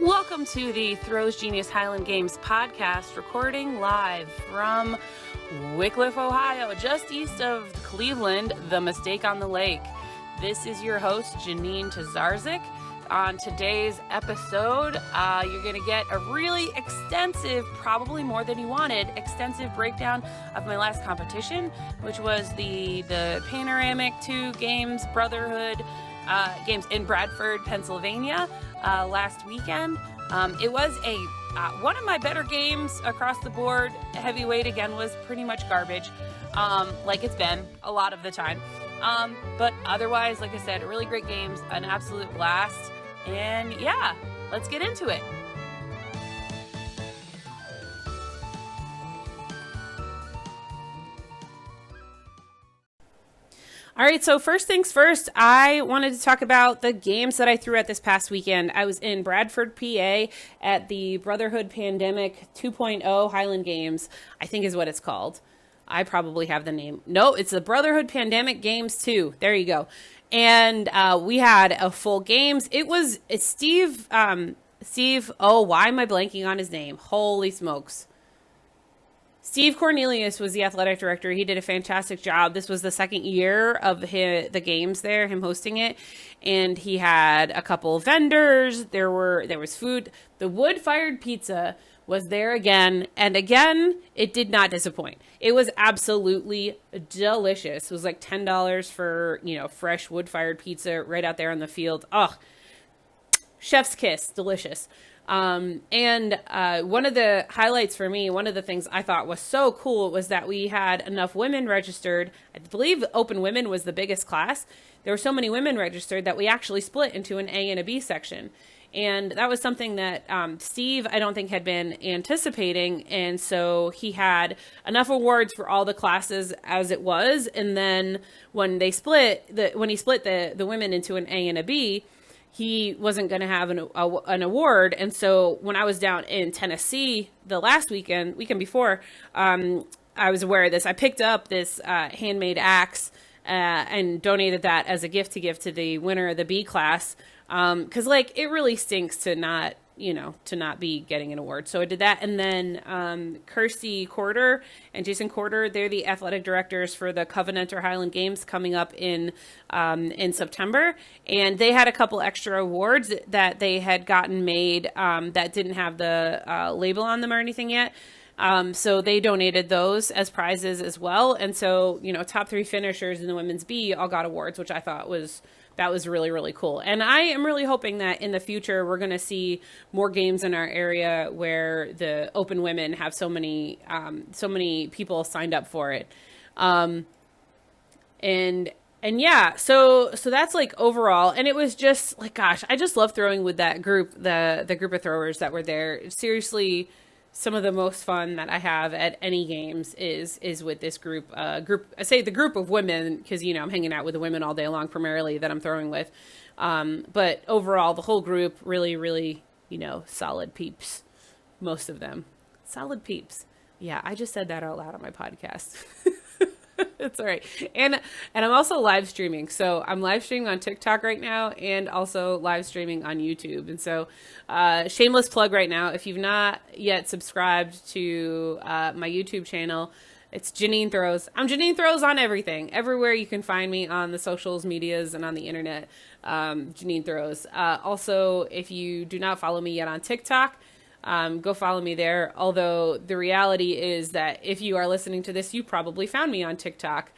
Welcome to the Throws Genius Highland Games podcast, recording live from Wickliffe, Ohio, just east of Cleveland, the Mistake on the Lake. This is your host, Janine Tessarzik. On today's episode, you're going to get a really extensive, probably more than you wanted, extensive breakdown of my last competition, which was the Panoramic 2 Games Brotherhood games in Bradford, Pennsylvania, last weekend. It was one of my better games across the board. Heavyweight, again, was pretty much garbage, like it's been a lot of the time. But otherwise, like I said, really great games, an absolute blast. And yeah, let's get into it. All right, so first things first, I wanted to talk about the games that I threw at this past weekend. I was in Bradford, PA at the Brotherhood Pandemic 2.0 Highland Games, I think is what it's called. I probably have the name. No, it's the Brotherhood Pandemic Games 2. There you go. And we had a full games. It's Steve, oh, why am I blanking on his name? Holy smokes. Steve Cornelius was the athletic director. He did a fantastic job. This was the second year of the games there, him hosting it. And he had a couple of vendors. There was food. The wood-fired pizza was there again. And again, it did not disappoint. It was absolutely delicious. It was like $10 for, fresh wood-fired pizza right out there on the field. Oh, chef's kiss. Delicious. And one of the highlights for me, one of the things I thought was so cool was that we had enough women registered. I believe open women was the biggest class. There were so many women registered that we actually split into an A and a B section. And that was something that Steve, I don't think, had been anticipating. And so he had enough awards for all the classes as it was. And then when he split the women into an A and a B, he wasn't going to have an award. And so when I was down in Tennessee the last weekend before, I was aware of this. I picked up this handmade axe and donated that as a gift to give to the winner of the B class. Because it really stinks to not be getting an award. So I did that. And then Kirsty Corder and Jason Corder, they're the athletic directors for the Covenanter Highland Games coming up in September. And they had a couple extra awards that they had gotten made that didn't have the label on them or anything yet. So they donated those as prizes as well. And so, top 3 finishers in the women's B all got awards, which I thought was really, really cool. And I am really hoping that in the future, we're going to see more games in our area where the open women have so many people signed up for it. And yeah, so that's overall. And it was just gosh, I just love throwing with that group, the group of throwers that were there. Seriously, some of the most fun that I have at any games is with this group. I say the group of women because, I'm hanging out with the women all day long primarily that I'm throwing with. But overall, the whole group really, really, solid peeps. Most of them. Solid peeps. Yeah, I just said that out loud on my podcast. It's all right. And I'm also live streaming. So I'm live streaming on TikTok right now and also live streaming on YouTube. And so shameless plug right now. If you've not yet subscribed to my YouTube channel, it's JanineThrows. I'm JanineThrows on everything. Everywhere you can find me on the socials, medias, and on the internet. JanineThrows. Also, if you do not follow me yet on TikTok, go follow me there. Although the reality is that if you are listening to this, you probably found me on TikTok.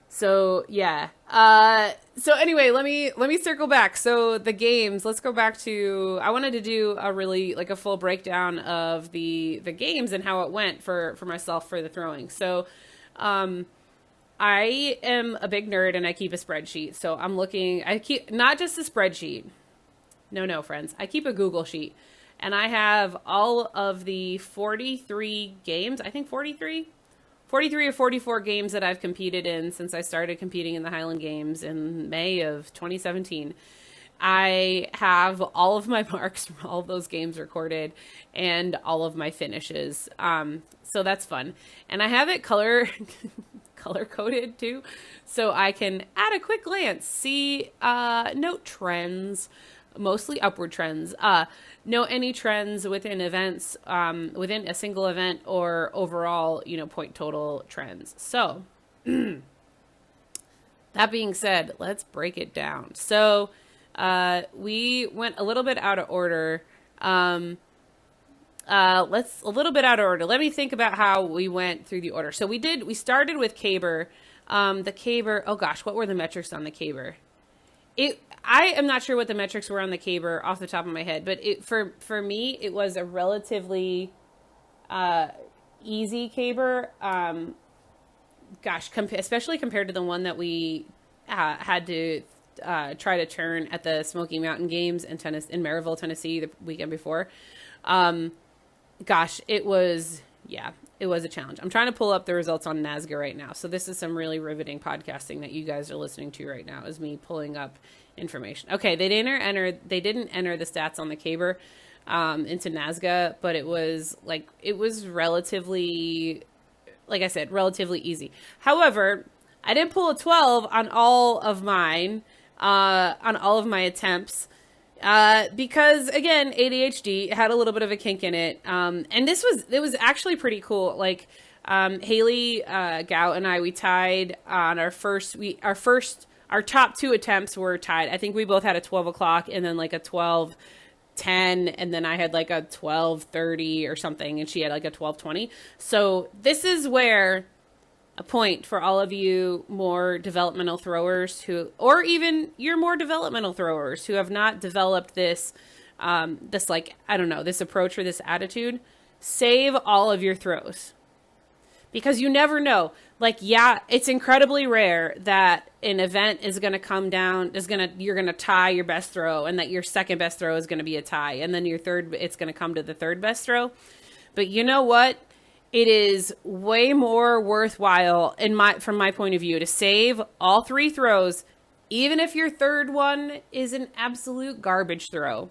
So yeah. So anyway, let me circle back. So the games, let's go back to, I wanted to do a really a full breakdown of the games and how it went for myself for the throwing. So, I am a big nerd and I keep a spreadsheet. So I keep not just a spreadsheet. No, friends. I keep a Google sheet. And I have all of the 43 games, I think 43 or 44 games that I've competed in since I started competing in the Highland Games in May of 2017. I have all of my marks from all of those games recorded and all of my finishes. So that's fun. And I have it color coded too. So I can at a quick glance see, note trends, mostly upward trends. No any trends within events, within a single event or overall, point total trends. So that being said, let's break it down. So we went a little bit out of order. Let me think about how we went through the order. So we started with caber. The caber, oh gosh, what were the metrics on the caber? I am not sure what the metrics were on the caber off the top of my head, but for me, it was a relatively easy caber. Especially compared to the one that we had to try to turn at the Smoky Mountain Games in Maryville, Tennessee, the weekend before. It was a challenge. I'm trying to pull up the results on NASGA right now. So this is some really riveting podcasting that you guys are listening to right now, is me pulling up information. Okay, they didn't enter the stats on the caber into NASGA, but it was relatively, like I said, relatively easy. However, I did pull a 12 on all of mine, on all of my attempts. Because again, ADHD had a little bit of a kink in it. And it was actually pretty cool. Like, Haley, Gout and I, we tied on our top two attempts were tied. I think we both had a 12 o'clock and then like a 12:10, and then I had like a 12:30 or something, and she had like a 12:20. So this is where a point for all of you more developmental throwers or even your more developmental throwers who have not developed this this approach or this attitude. Save all of your throws, because you never know. Like, yeah, it's incredibly rare that an event is going to come down, you're going to tie your best throw, and that your second best throw is going to be a tie, and then it's going to come to the third best throw. But you know what? It is way more worthwhile from my point of view to save all three throws, even if your third one is an absolute garbage throw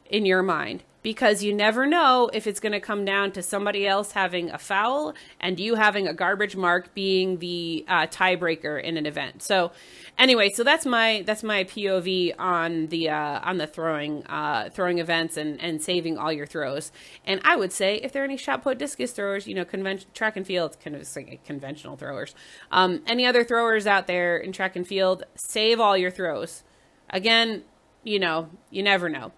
in your mind, because you never know if it's going to come down to somebody else having a foul and you having a garbage mark being the tiebreaker in an event. So anyway, so that's my POV on the throwing events and saving all your throws. And I would say if there are any shot put discus throwers, track and field, kind of like conventional throwers, any other throwers out there in track and field, save all your throws. Again, you never know.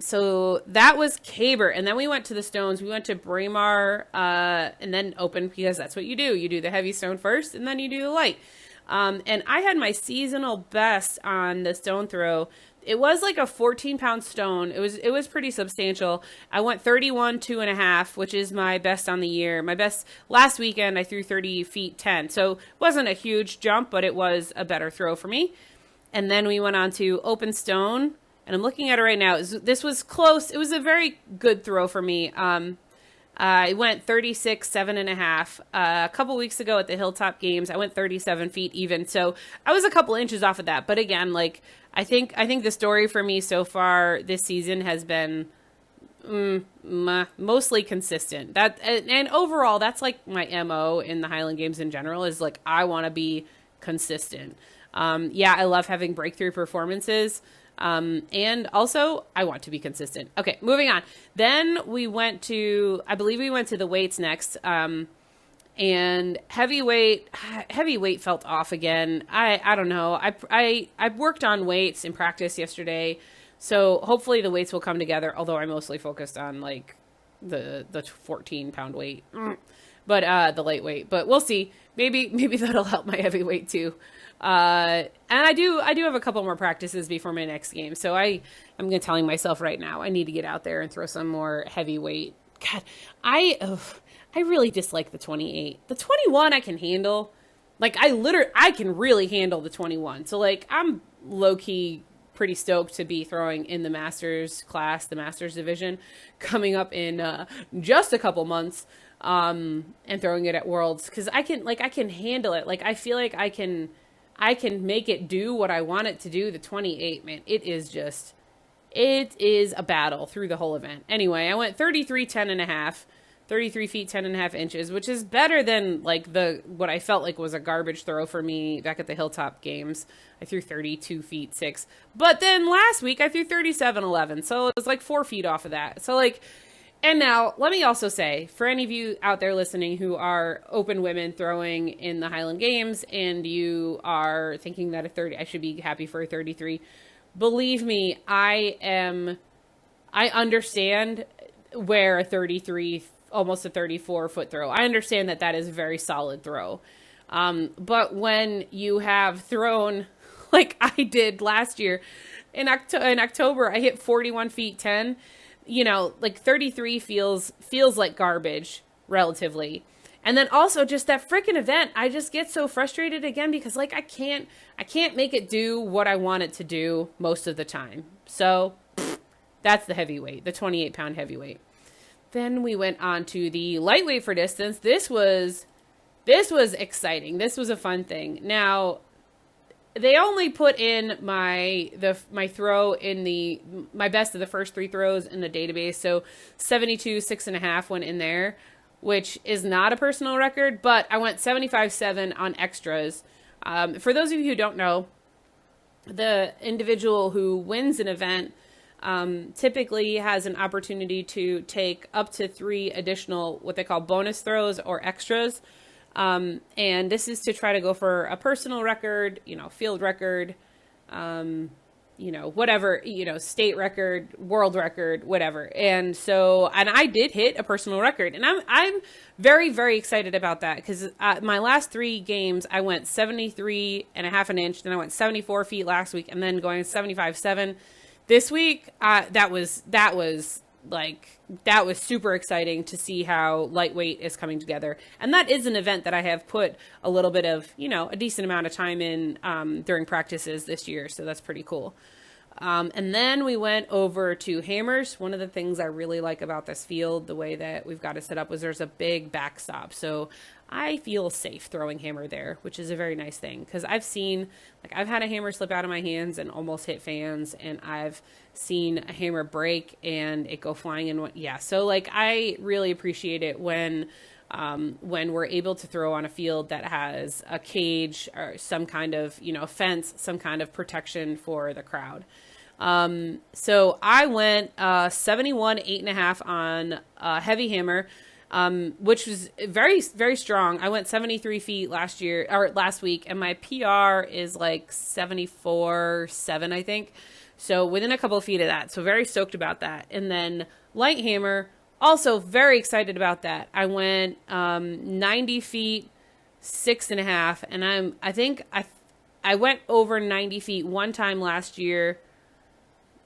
So that was caber, and then we went to the stones. We went to Braemar, and then open, because that's what you do. You do the heavy stone first, and then you do the light. And I had my seasonal best on the stone throw. It was like a 14-pound stone. It was pretty substantial. I went 31, 2.5, which is my best on the year. My best last weekend, I threw 30 feet 10. So it wasn't a huge jump, but it was a better throw for me. And then we went on to open stone. And I'm looking at it right now. This was close. It was a very good throw for me. I went 36, 7.5. A couple weeks ago at the Hilltop Games, I went 37 feet even. So I was a couple inches off of that. But again, like, I think the story for me so far this season has been mostly consistent. And overall, that's like my MO in the Highland Games in general, is like, I want to be consistent. I love having breakthrough performances. And also I want to be consistent. Okay, moving on. Then I believe we went to the weights next. And heavyweight felt off again. I don't know. I worked on weights in practice yesterday, so hopefully the weights will come together. Although I mostly focused on like the 14-pound weight, but the light weight. But we'll see. Maybe that'll help my heavyweight too. And I do have a couple more practices before my next game. So I'm telling myself right now, I need to get out there and throw some more heavyweight. God, I really dislike the 28. The 21 I can handle. Like, I can really handle the 21. So like, I'm low key pretty stoked to be throwing in the Masters class, the Masters division, coming up in just a couple months. And throwing it at Worlds, because I can handle it. Like, I feel like I can make it do what I want it to do. The 28, man, it is a battle through the whole event. Anyway, I went 33, 10.5, 33 feet 10 and a half inches, which is better than like what I felt like was a garbage throw for me back at the Hilltop games. I threw 32 feet 6, but then last week I threw 37.11, so it was like 4 feet off of that. So like, and now let me also say, for any of you out there listening who are open women throwing in the Highland games and you are thinking that I should be happy for a 33, believe me, I understand where a 33, almost a 34 foot throw. I understand that is a very solid throw. But when you have thrown like I did last year in October, I hit 41 feet 10, like 33 feels like garbage relatively. And then also just that freaking event, I just get so frustrated again because like I can't make it do what I want it to do most of the time. So that's the heavyweight, the 28-pound heavyweight. Then we went on to the lightweight for distance. This was exciting. This was a fun thing. Now, they only put in my throw in my best of the first 3 throws in the database. So 72, 6.5 went in there, which is not a personal record, but I went 75.7 on extras. For those of you who don't know, the individual who wins an event typically has an opportunity to take up to 3 additional, what they call bonus throws or extras. And this is to try to go for a personal record, field record, whatever, state record, world record, whatever. And I did hit a personal record, and I'm very, very excited about that because my last 3 games, I went 73.5 an inch, then I went 74 feet last week, and then going 75.7 this week. That was super exciting to see how lightweight is coming together. And that is an event that I have put a little bit of, a decent amount of time in during practices this year. So that's pretty cool. And then we went over to hammers. One of the things I really like about this field, the way that we've got it set up, was there's a big backstop. So I feel safe throwing hammer there, which is a very nice thing. Because I've had a hammer slip out of my hands and almost hit fans, and I've seen a hammer break and it go flying in one. Yeah, so I really appreciate it when we're able to throw on a field that has a cage or some kind of, fence, some kind of protection for the crowd. So I went 71 8.5 on heavy hammer, which was very, very strong. I went 73 feet last week, and my PR is like 74.7, I think. So within a couple of feet of that. So very stoked about that. And then light hammer, also very excited about that. I went 90 feet 6.5, and I went over 90 feet one time last year.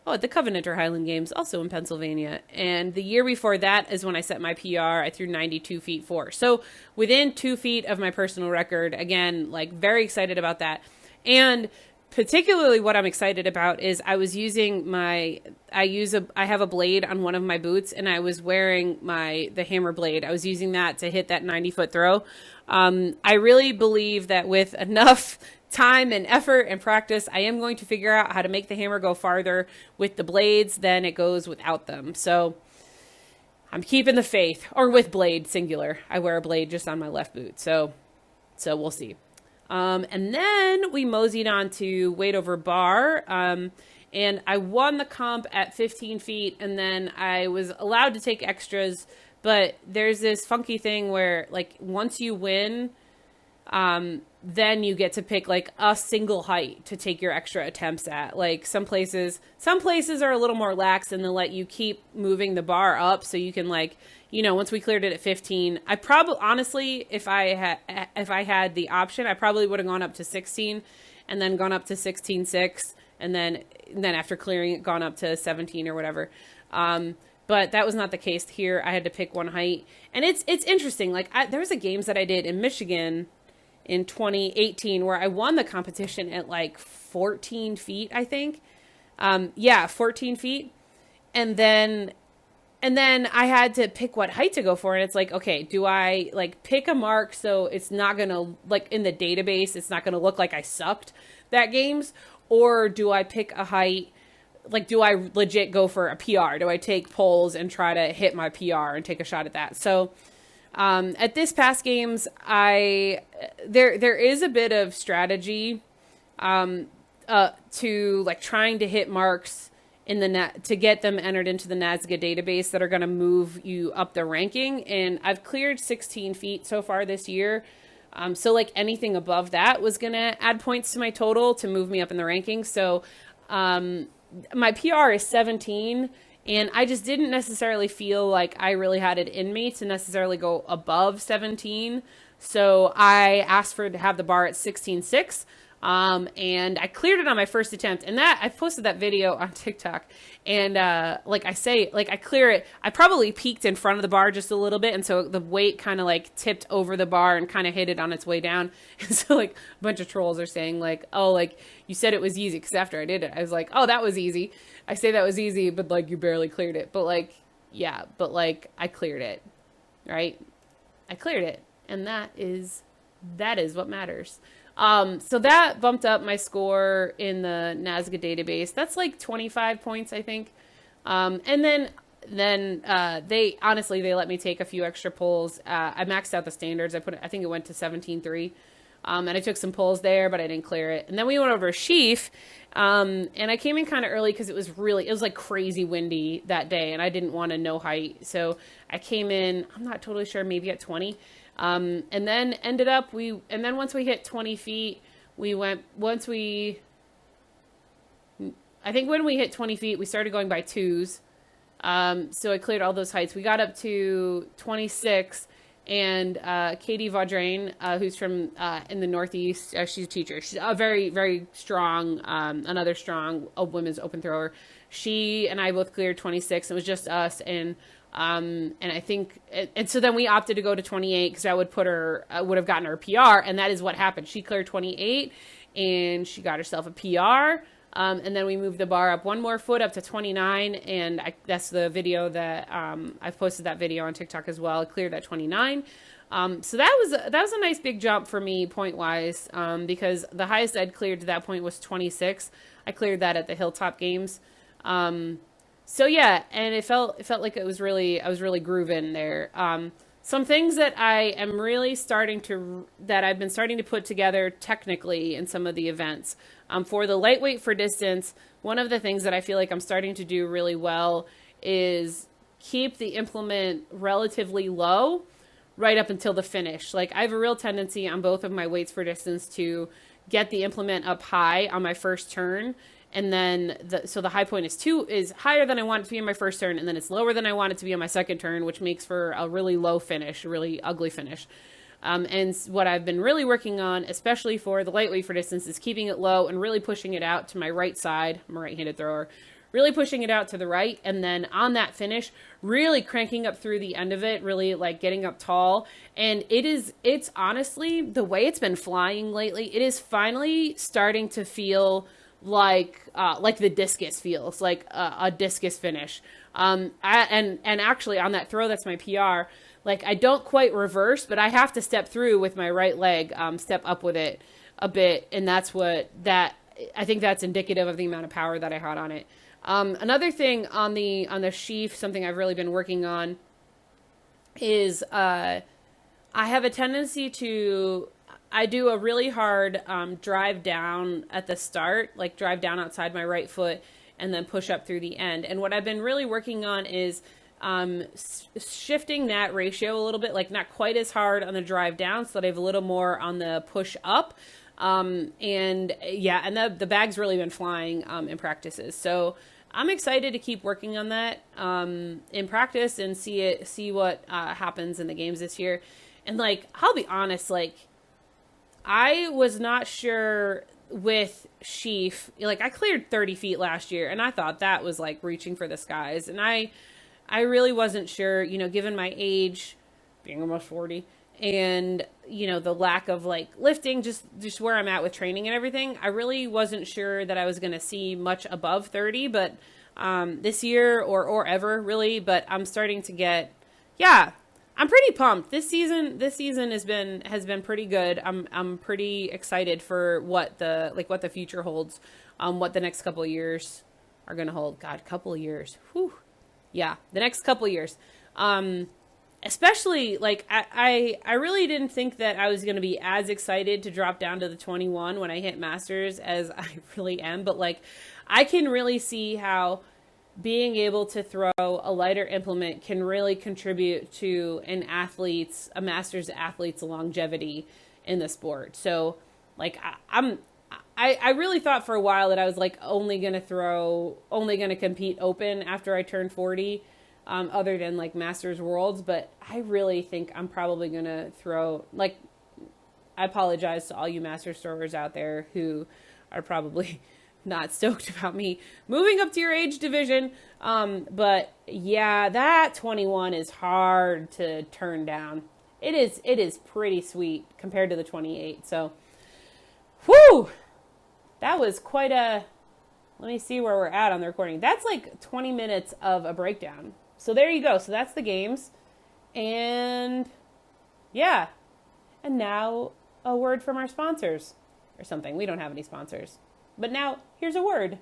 Oh, at the Covenanter Highland Games, also in Pennsylvania. And the year before that is when I set my PR. I threw 92 feet 4. So within 2 feet of my personal record. Again, very excited about that. And particularly what I'm excited about is I was using I have a blade on one of my boots, and I was wearing the hammer blade. I was using that to hit that 90-foot throw. I really believe that with enough time and effort and practice, I am going to figure out how to make the hammer go farther with the blades than it goes without them. So I'm keeping the faith, or with blade singular. I wear a blade just on my left boot. So we'll see. And then we moseyed on to weight over bar. And I won the comp at 15 feet, and then I was allowed to take extras, but there's this funky thing where once you win, then you get to pick a single height to take your extra attempts at. Some places are a little more lax, and they'll let you keep moving the bar up. So you can once we cleared it at 15, I probably, honestly, if I had the option, I probably would have gone up to 16 and then gone up to 16.6. And then after clearing it, gone up to 17 or whatever. But that was not the case here. I had to pick one height, and it's interesting. There was a games that I did in Michigan in 2018 where I won the competition at 14 feet, I think. 14 feet. And then I had to pick what height to go for. And it's okay, do I pick a mark so it's not going to, in the database, it's not going to look like I sucked that games? Or do I pick a height like, do I legit go for a PR? Do I take polls and try to hit my PR and take a shot at that? So at this past games, there is a bit of strategy to like trying to hit marks in the net to get them entered into the NASGA database that are going to move you up the ranking. And I've cleared 16 feet so far this year. So like anything above that was going to add points to my total to move me up in the rankings. So my PR is 17, and I just didn't necessarily feel like I really had it in me to necessarily go above 17. So I asked to have the bar at 16.6. And I cleared it on my first attempt, and that I posted that video on TikTok, and, like I clear it. I probably peaked in front of the bar just a little bit. And so the weight kind of like tipped over the bar and kind of hit it on its way down. And so like a bunch of trolls are saying like, oh, like you said it was easy. 'Cause after I did it, I was like, oh, that was easy. I say that was easy, but like you barely cleared it. But like, yeah, but like I cleared it, right? I cleared it. And that is what matters. So that bumped up my score in the NASGA database. That's like 25 points, I think. And then they let me take a few extra pulls. I maxed out the standards. I think it went to 17.3. And I took some pulls there, but I didn't clear it. And then we went over sheaf. And I came in kind of early because it was like crazy windy that day, and I didn't want to no height. So I came in, I'm not totally sure, maybe at 20. And then once we hit 20 feet, when we hit 20 feet, we started going by twos. So I cleared all those heights. We got up to 26, and Katie Vaudrain, who's from in the Northeast, she's a teacher. She's a very, very strong, another strong women's open thrower. She and I both cleared 26. It was just us, and I think, and so then we opted to go to 28 because that would would have gotten her a PR, and that is what happened. She cleared 28, and she got herself a PR. And then we moved the bar up one more foot up to 29. And that's the video that, I've posted that video on TikTok as well. I cleared that 29. So that was a nice big jump for me point wise. Because the highest I'd cleared to that point was 26. I cleared that at the Hilltop Games. So yeah, and it felt like I was really grooving there. Some things that I've been starting to put together technically in some of the events. For the lightweight for distance, one of the things that I feel like I'm starting to do really well is keep the implement relatively low right up until the finish. Like I have a real tendency on both of my weights for distance to get the implement up high on my first turn. And then, so the high point is higher than I want it to be on my first turn, and then it's lower than I want it to be on my second turn, which makes for a really low finish, a really ugly finish. And what I've been really working on, especially for the lightweight for distance, is keeping it low and really pushing it out to my right side. I'm a right-handed thrower. Really pushing it out to the right, and then on that finish, really cranking up through the end of it, really like getting up tall. And it's honestly, the way it's been flying lately, it is finally starting to feel like the discus feels, like a discus finish. And actually on that throw, that's my PR. Like I don't quite reverse, but I have to step through with my right leg, step up with it a bit. And I think that's indicative of the amount of power that I had on it. Another thing on the sheaf, something I've really been working on is, I have a tendency I do a really hard drive down at the start, like drive down outside my right foot and then push up through the end. And what I've been really working on is shifting that ratio a little bit, like not quite as hard on the drive down so that I have a little more on the push up. And the bag's really been flying in practices. So I'm excited to keep working on that in practice and see what happens in the games this year. And like, I'll be honest, like, I was not sure with sheaf. Like I cleared 30 feet last year and I thought that was like reaching for the skies. And I really wasn't sure, given my age, being almost 40, and, the lack of like lifting, just where I'm at with training and everything. I really wasn't sure that I was going to see much above 30, but this year or ever really, but I'm starting to get, I'm pretty pumped. This season has been pretty good. I'm pretty excited for what the future holds, what the next couple of years are going to hold. God, a couple of years. Whew. Yeah, the next couple of years. Especially, like, I really didn't think that I was going to be as excited to drop down to the 21 when I hit Masters as I really am. But, like, I can really see how being able to throw a lighter implement can really contribute to a Masters athlete's longevity in the sport. So, like, I really thought for a while that I was, like, only going to compete open after I turned 40. Other than like Masters Worlds, but I really think I'm probably going to throw, like, I apologize to all you Masters throwers out there who are probably not stoked about me moving up to your age division. But yeah, that 21 is hard to turn down. It is pretty sweet compared to the 28. So, whew, that was quite let me see where we're at on the recording. That's like 20 minutes of a breakdown. So there you go. So that's the games. And yeah. And now a word from our sponsors or something. We don't have any sponsors. But now here's a word.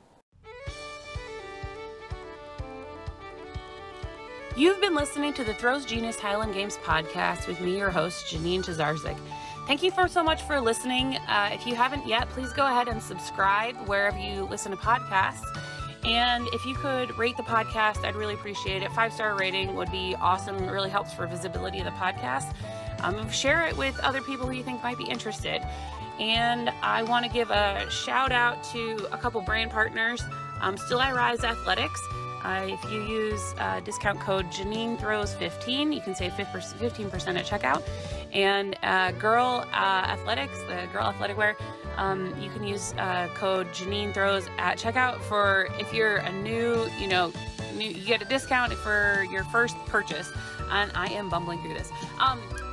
You've been listening to the Throws Genius Highland Games podcast with me, your host, Janine Tessarzik. Thank you so much for listening. If you haven't yet, please go ahead and subscribe wherever you listen to podcasts. And if you could rate the podcast, I'd really appreciate it. 5-star rating would be awesome. It really helps for visibility of the podcast. Share it with other people who you think might be interested. And I want to give a shout out to a couple brand partners. Still I Rise Athletics. If you use discount code JanineThrows15, you can save 15% at checkout. And Girl Athletics, the Girl Athletic Wear, you can use code JanineThrows at checkout for if you're a new, you get a discount for your first purchase. And I am bumbling through this.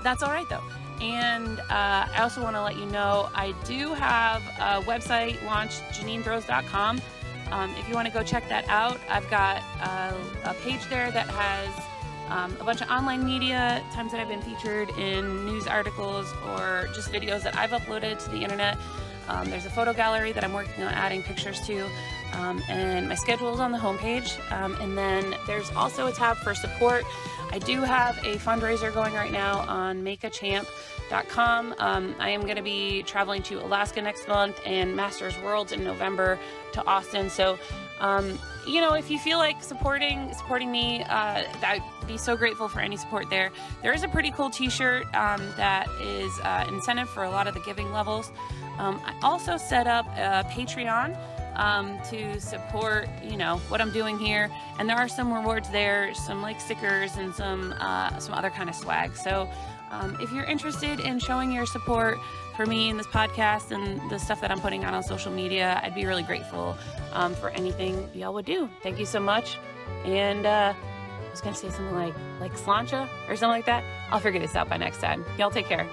That's all right though. And I also want to let you know I do have a website launched, JanineThrows.com. If you want to go check that out, I've got a page there that has a bunch of online media, times that I've been featured in news articles or just videos that I've uploaded to the internet. There's a photo gallery that I'm working on adding pictures to, and my schedule is on the homepage. And then there's also a tab for support. I do have a fundraiser going right now on makeachamp.com. I am going to be traveling to Alaska next month and Masters Worlds in November to Austin. So, if you feel like supporting me, I'd be so grateful for any support there. There is a pretty cool t-shirt that is an incentive for a lot of the giving levels. I also set up a Patreon to support, what I'm doing here. And there are some rewards there, some like stickers and some other kind of swag. So if you're interested in showing your support for me in this podcast and the stuff that I'm putting out on social media, I'd be really grateful for anything y'all would do. Thank you so much. And I was going to say something like slancha or something like that. I'll figure this out by next time. Y'all take care.